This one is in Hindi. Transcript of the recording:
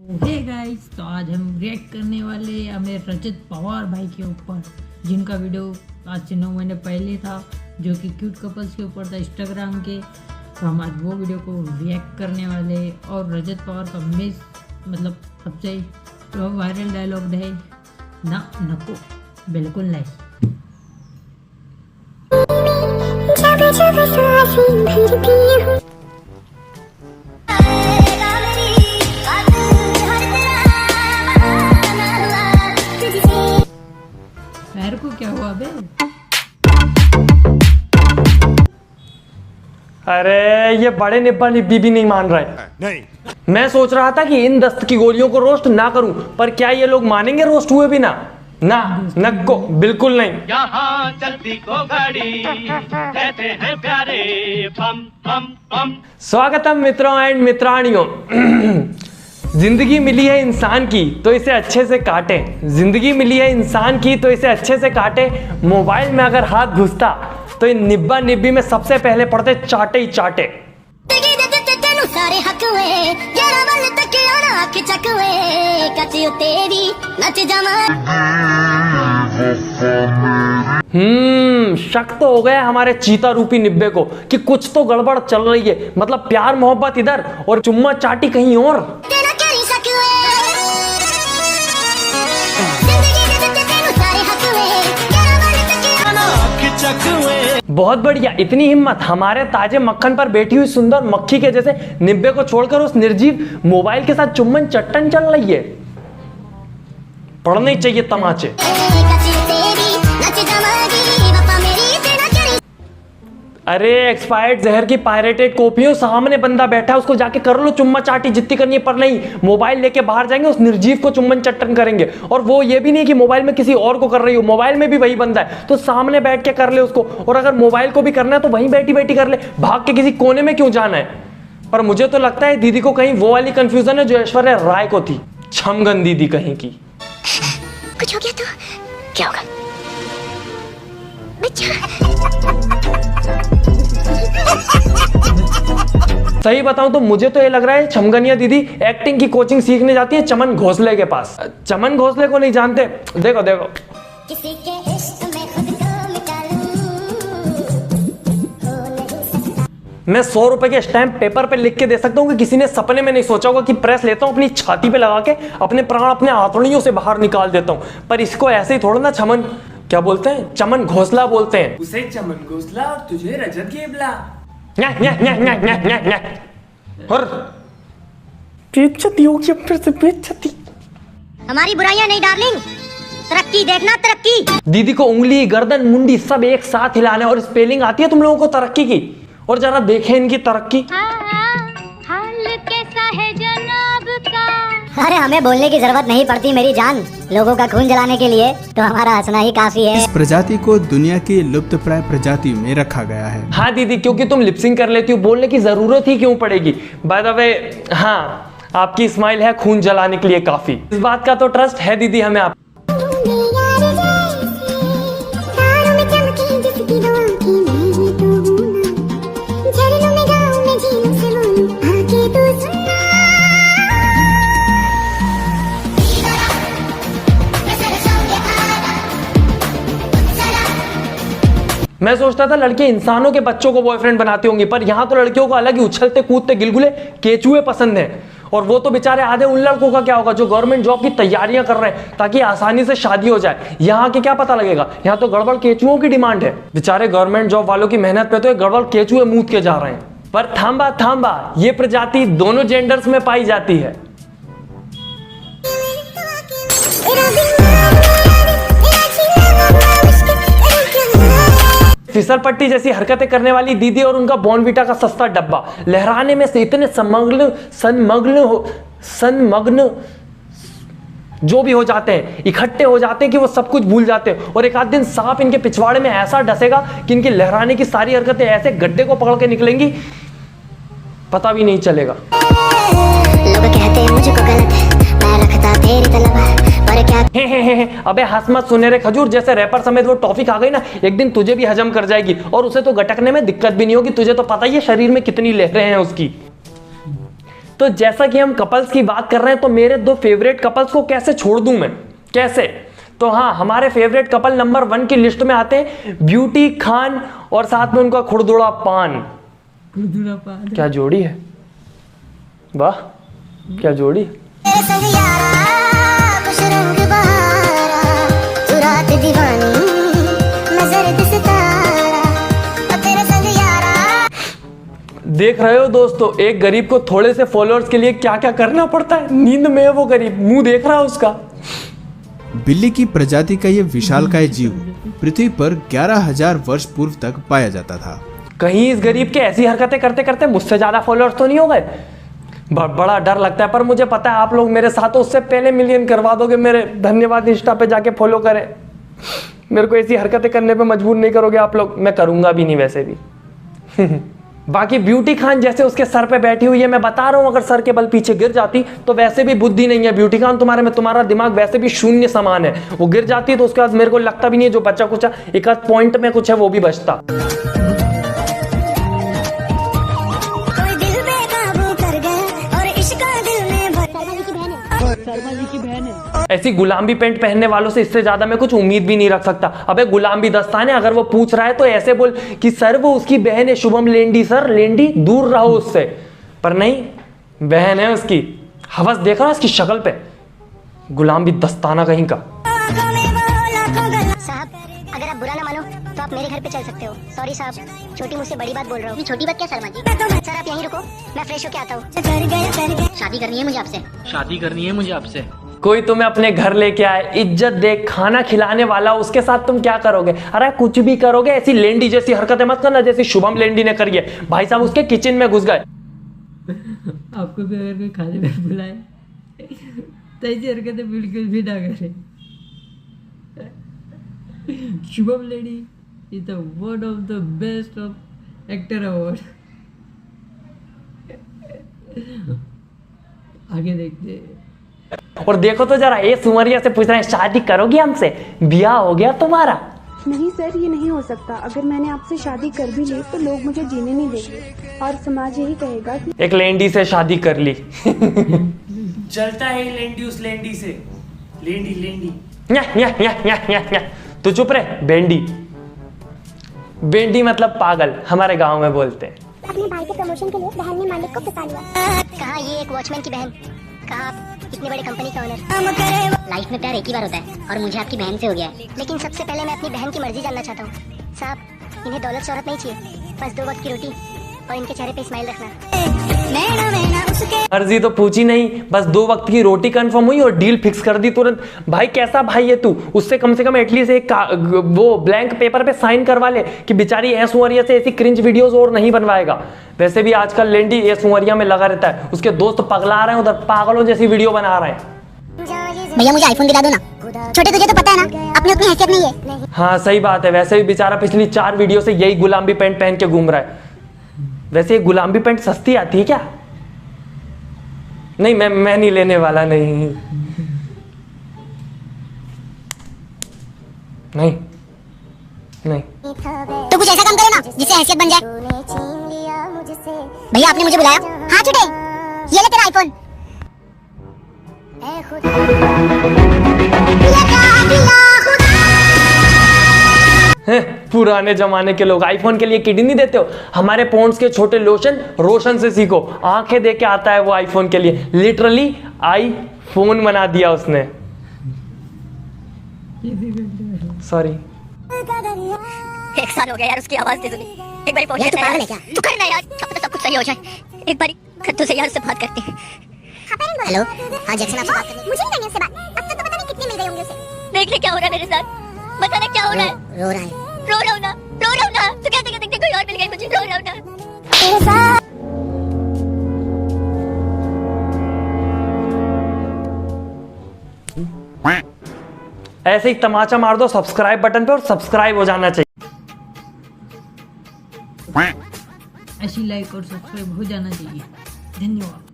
हे गाइस, तो आज हम रिएक्ट करने वाले हमें रजत पवार भाई के ऊपर, जिनका वीडियो आज से 9 महीने पहले था, जो कि क्यूट कपल्स के ऊपर था इंस्टाग्राम के। तो हम आज वो वीडियो को रिएक्ट करने वाले। और रजत पवार का मतलब सबसे वायरल डायलॉग है ना, नको बिल्कुल नहीं। पैर को क्या हुआ बे? अरे ये बड़े निब्बा निब्बी भी नहीं मान रहे। नहीं, मैं सोच रहा था कि इन दस्त की गोलियों को रोस्ट ना करूं, पर क्या ये लोग मानेंगे रोस्ट हुए बिना? ना, नको बिल्कुल नहीं। यहाँ चलती को गाड़ी कहते हैं प्यारे बम बम बम। स्वागतम मित्रों एंड मित्राणियों। जिंदगी मिली है इंसान की तो इसे अच्छे से काटे। जिंदगी मिली है इंसान की तो इसे अच्छे से काटे। मोबाइल में अगर हाथ घुसता तो इन निब्बा निब्बी में सबसे पहले पड़ते चाटे ही चाटे। सारे हक हुए यारा वाले तक आना आंख चक हुए कचियो तेरी नच जामा। शक तो हो गया हमारे चीता रूपी निब्बे को कि कुछ तो गड़बड़ चल रही है। मतलब प्यार मोहब्बत इधर और चुम्मा चाटी कहीं और। तेरा क्या ही शक हुए जिंदगी के तेरे सारे हक हुए यारा वाले तक आना आँख चक हुए। बहुत बढ़िया। इतनी हिम्मत हमारे ताजे मक्खन पर बैठी हुई सुंदर मक्खी के जैसे निब्बे को छोड़कर उस निर्जीव मोबाइल के साथ चुम्बन चट्टन चल रही है। पढ़ने ही चाहिए तमाचे। कचियो तेरी नच जामागी बापा मेरी तेरा क्या ही। अरे एक्सपायर्ड जहर की पायरेटेड कॉपियों, सामने बंदा बैठा है, उसको जाके कर लो चुम्मा चाटी जितनी करनी है, पर नहीं, मोबाइल लेके बाहर जाएंगे, उस निर्जीव को चुम्बन चट्टन करेंगे। और वो ये भी नहीं कि मोबाइल में किसी और को कर रही हो, मोबाइल में भी वही बंदा है तो सामने बैठ के कर ले उसको। और अगर मोबाइल को भी करना है तो वहीं बैठी बैठी कर ले, भाग के किसी कोने में क्यों जाना है। पर मुझे तो लगता है दीदी को कहीं वो वाली कंफ्यूजन है जो ऐश्वर्या राय को थी। छमगन दीदी कहीं की। कुछ हो गया तो क्या होगा बच्चा। सही बताऊं तो मुझे तो ये लग रहा है छमगनिया दीदी एक्टिंग की कोचिंग सीखने जाती है चमन घोसले के पास। चमन घोसले को नहीं जानते? देखो देखो। किसी के इश्क में खुद को मिटा लूं हो नहीं सकता। मैं 100 रुपए के स्टैम्प पेपर पे लिख के दे सकता हूँ कि किसी ने सपने में नहीं सोचा होगा कि प्रेस लेता हूँ, अपनी छाती पे लगा के अपने प्राण अपने आंतड़ियों से बाहर निकाल देता हूँ। पर इसको ऐसे ही थोड़ा ना छमन क्या बोलते हैं, चमन घोसला बोलते हैं। उसे चमन घोसला और तुझे रजत गेबला। और बेइज्जती होगी अब फिर से, बेइज्जती। हमारी बुराइयां नहीं डार्लिंग, तरक्की देखना तरक्की। दीदी को उंगली गर्दन मुंडी सब एक साथ हिलाने और स्पेलिंग आती है तुम लोगों को तरक्की की? और जरा देखें इनकी तरक्की। हाल कैसा है जनाब का। अरे हमें बोलने की जरूरत नहीं पड़ती मेरी जान, लोगों का खून जलाने के लिए तो हमारा हंसना ही काफी है। इस प्रजाति को दुनिया की लुप्तप्राय प्रजाति में रखा गया है। हाँ दीदी, क्योंकि तुम लिपसिंग कर लेती हो, बोलने की जरूरत ही क्यों पड़ेगी? बाय द वे, हाँ आपकी स्माइल है खून जलाने के लिए काफी। इस बात का तो ट्रस्ट है दीदी हमें आप। मैं सोचता था लड़के इंसानों के बच्चों को बॉयफ्रेंड बनाती होंगी, पर यहाँ तो लड़कियों को अलग ही उछलते कूदते गिलगुले केचुए पसंद हैं। और वो तो बेचारे आधे उन लड़कों का क्या होगा जो गवर्नमेंट जॉब की तैयारियां कर रहे हैं ताकि आसानी से शादी हो जाए। यहाँ के क्या पता लगेगा, यहाँ तो गड़बड़ केचुओं की डिमांड है। बेचारे गवर्नमेंट जॉब वालों की मेहनत पे तो गड़बड़ केचुए मूत के जा रहे हैं। पर थांबा थांबा, ये प्रजाति दोनों जेंडर्स में पाई जाती है। फिसल पट्टी जैसी हरकतें करने वाली दीदी और उनका बॉर्नवीटा का सस्ता डब्बा लहराने में से इतने सनमग्न जो भी हो जाते हैं, इकट्ठे हो जाते हैं कि वो सब कुछ भूल जाते हैं। और एक आध दिन सांप इनके पिछवाड़े में ऐसा डसेगा कि इनके लहराने की सारी हरकतें ऐसे गड्ढे को पकड़ के निकलेंगी, पता भी नहीं चलेगा। लोग कहते हैं मुझको गलत, मैं रखता तेरी तलब, पर क्या अबे हंस मत सुनहरे खजूर, जैसे रैपर समेत वो टॉफी खा गई ना, एक दिन तुझे भी हजम कर जाएगी और उसे तो गटकने में दिक्कत भी नहीं होगी। तुझे तो पता ही है शरीर में कितनी लहरें हैं उसकी। तो जैसा कि हम कपल्स की बात कर रहे हैं, तो मेरे 2 फेवरेट कपल्स को कैसे छोड़ दूं मैं, कैसे? तो हाँ, हमारे फेवरेट कपल नंबर 1 की लिस्ट में आते हैं ब्यूटी खान और साथ में उनका खुरदुड़ा पान। खुरदुड़ा पान क्या जोड़ी है, वाह क्या जोड़ी। देख रहे हो दोस्तों, एक गरीब को थोड़े से फॉलोअर्स के लिए क्या क्या करना पड़ता है। नींद में है वो गरीब, मुंह देख रहा है उसका। बिल्ली की प्रजाति का ये विशालकाय जीव पृथ्वी पर 11,000 वर्ष पूर्व तक पाया जाता था। कहीं इस गरीब के ऐसी हरकतें करते करते मुझसे ज्यादा फॉलोअर्स तो नहीं हो गए? बड़ा डर लगता है, पर मुझे पता है आप लोग मेरे साथ तो उससे पहले मिलियन करवा दोगे। मेरे धन्यवाद इंस्टा पे जाके फॉलो करें, मेरे को ऐसी हरकतें करने पे मजबूर नहीं करोगे आप लोग, मैं करूंगा भी नहीं वैसे भी। बाकी ब्यूटी खान जैसे उसके सर पे बैठी हुई है, मैं बता रहा हूं अगर सर के बल पीछे गिर जाती तो वैसे भी बुद्धि नहीं है ब्यूटी खान तुम्हारे में, तुम्हारा दिमाग वैसे भी शून्य समान है। वो गिर जाती तो उसके बाद मेरे को लगता भी नहीं है जो बच्चा कुछ एक आध पॉइंट में कुछ है वो भी बचता। ऐसी गुलामी पैंट पहनने वालों से इससे ज्यादा मैं कुछ उम्मीद भी नहीं रख सकता। अबे गुलामी दस्ताने, अगर वो पूछ रहा है तो ऐसे बोल कि सर वो उसकी बहन है शुभम लेंडी, सर लेंडी दूर रहो उससे। पर नहीं, बहन है उसकी। हवस देख रहा है उसकी शक्ल पे, गुलामी दस्ताना कहीं का। साहब अगर आप बुरा ना मानो तो आप मेरे घर पे चल सकते हो। सॉरी साहब, छोटी मुझसे बड़ी बात बोल रहा हूँ। छोटी बात क्या शर्मा जी? सर आप यहीं रुको, मैं फ्रेश होके आता हूँ। शादी करनी है मुझे आपसे। शादी करनी है मुझे आपसे। कोई तुम्हें अपने घर लेके आए, इज्जत दे, खाना खिलाने वाला, उसके साथ तुम क्या करोगे? अरे कुछ भी करोगे, ऐसी लेंडी जैसी हरकतें मत करना जैसी शुभम लेंडी ने करी है। भाई साहब उसके किचन में घुस गए। आपको भी अगर कोई खाने में बुलाए तो ऐसी हरकतें बिल्कुल भी ना करे। Shubham lady is the one of the best of actor award. आगे देखते हैं। और देखो तो जरा, ये सुमरिया से पूछ रहे हैं शादी करोगी हमसे, ब्याह हो गया तुम्हारा? नहीं सर, ये नहीं हो सकता। अगर मैंने आपसे शादी कर भी ली तो लोग मुझे जीने नहीं देंगे और समाज यही कहेगा कि एक लेंडी से शादी कर ली। जलता है लेंडी उस लेंडी से। लेंडी लेंडी न्या। तो चुप रहे बेंडी। बेंडी मतलब पागल, हमारे गांव में बोलते हैं। अपने भाई के प्रमोशन के लिए बहन ने मालिक को फंसा लिया। कहा ये एक वॉचमैन की बहन, कहा आप इतनी बड़ी कंपनी का ओनर। लाइफ में प्यार एक ही बार होता है और मुझे आपकी बहन से हो गया है। लेकिन सबसे पहले मैं अपनी बहन की मर्जी जानना चाहता हूँ। साहब इन्हें दौलत शोहरत नहीं चाहिए, बस 2 वक्त की रोटी और इनके चेहरे पे स्माइल रखना। मर्जी तो पूछी नहीं, बस 2 वक्त की रोटी कंफर्म हुई और डील फिक्स कर दी तुरंत। भाई कैसा भाई है तू? उससे कम से कम एटलीस्ट एक वो ब्लैंक पेपर पे साइन करवा ले कि बेचारी ऐसुवरिया से ऐसी क्रिंज वीडियोस और नहीं बनवाएगा। वैसे भी आजकल लेंडी ऐसुवरिया में लगा रहता है, उसके दोस्त पगला रहे हैं उधर, पागलों जैसी वीडियो बना रहे हैं। भैया मुझे आईफोन दिला दो ना। छोटे तुझे तो पता है ना अपनी उतनी हैसियत नहीं है। हाँ सही बात है, वैसे भी बेचारा पिछली 4 वीडियो से यही गुलामी पैंट पहन के घूम रहा है। वैसे गुलामी पैंट सस्ती आती है क्या? नहीं, मैं नहीं लेने वाला। नहीं तो कुछ ऐसा काम करो ना जिससे हैसियत बन जाए। भैया आपने मुझे बुलाया? हाँ छोटे, ये ले तेरा आईफोन। पुराने जमाने के लोग आईफोन के लिए किडनी नहीं देते हो? हमारे पॉन्ड्स के छोटे लोशन रोशन से सीखो, आंखें दे के आता है वो आईफोन के लिए। लिटरली आईफोन बना दिया उसने। सॉरी। 1 साल हो गया यार उसकी आवाज नहीं सुनी। एक बारी पहुंच पागल है क्या? तू करना यार, तो सब कुछ सही हो जाए। एक बारी खत्तू से यार से बात करते हैं। हेलो, हाँ जैक्सन आपसे बात करनी। मुझे नहीं करनी उससे बात। अब तक तो पता नहीं कितने मिल गए होंगे उसे। देख ले क्या हो रहा है मेरे साथ, बताना क्या हो रहा है। रो रहा है। रो रहा हूँ ना। तो क्या देखते कोई और मिल गई मुझे, रो रहा हूँ ना तेरे साथ। ऐसे ही तमाचा मार दो सब्सक्राइब बटन पे और सब्सक्राइब हो जाना चाहिए। ऐसी लाइक और सब्सक्राइब हो जाना चाहिए। धन्यवाद।